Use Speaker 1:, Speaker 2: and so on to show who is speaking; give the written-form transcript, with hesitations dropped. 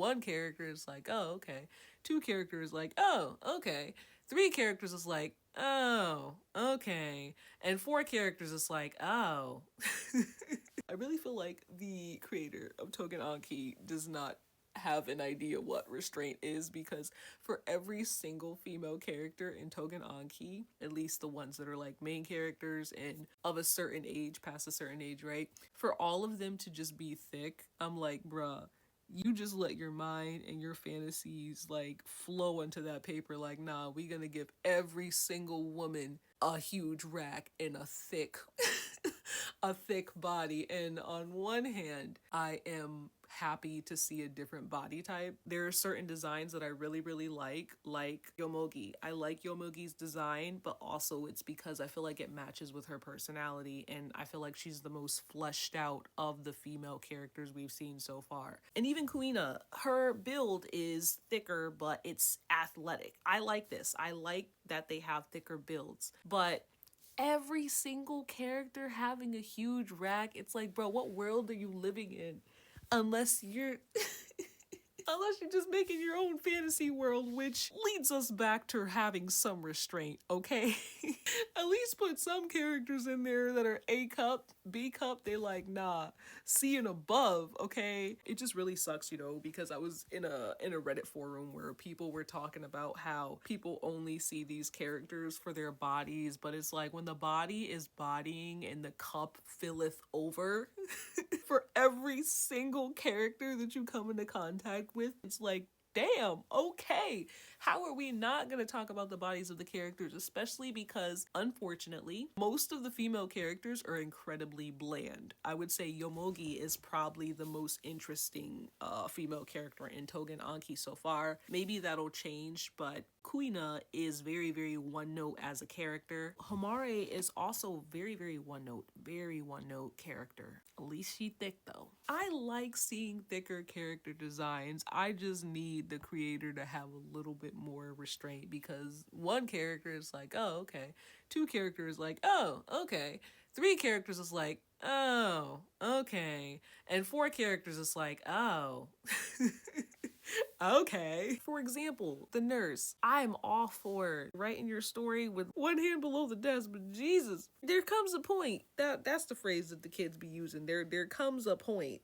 Speaker 1: one character is like, oh, okay. Two characters like, oh, okay. Three characters is like, oh, okay. And four characters is like, oh. I really feel like the creator of Tougen Anki does not have an idea what restraint is, because for every single female character in Tougen Anki, at least the ones that are like main characters and of a certain age, past a certain age, right? For all of them to just be thick, I'm like, bruh, you just let your mind and your fantasies like flow into that paper. Like, nah, we gonna give every single woman a huge rack and a thick a thick body. And on one hand, I am happy to see a different body type. There are certain designs that I really like Yomogi. I like Yomogi's design, but also it's because I feel like it matches with her personality, and I feel like she's the most fleshed out of the female characters we've seen so far. And even Kuina, her build is thicker, but it's athletic. I like this. I like that they have thicker builds, but every single character having a huge rack, it's like, bro, what world are you living in? Unless you're unless you're just making your own fantasy world, which leads us back to having some restraint, okay? At least put some characters in there that are A cup, B cup. They like, nah, C and above, okay? It just really sucks, because I was in a Reddit forum where people were talking about how people only see these characters for their bodies, but it's like when the body is bodying and the cup filleth over for every single character that you come into contact with, it's like, damn, okay. How are we not going to talk about the bodies of the characters, especially because, unfortunately, most of the female characters are incredibly bland. I would say Yomogi is probably the most interesting female character in Tougen Anki so far. Maybe that'll change, but Kuina is very one note as a character. Homare is also very one note character. At least she thick though. I like seeing thicker character designs. I just need the creator to have a little bit more restraint, because one character is like, oh, okay. Two characters like, oh, okay. Three characters is like, oh, okay. And four characters is like, oh. Okay. For example, the nurse. I'm all for writing your story with one hand below the desk, but Jesus, there comes a point. That's the phrase that the kids be using. There comes a point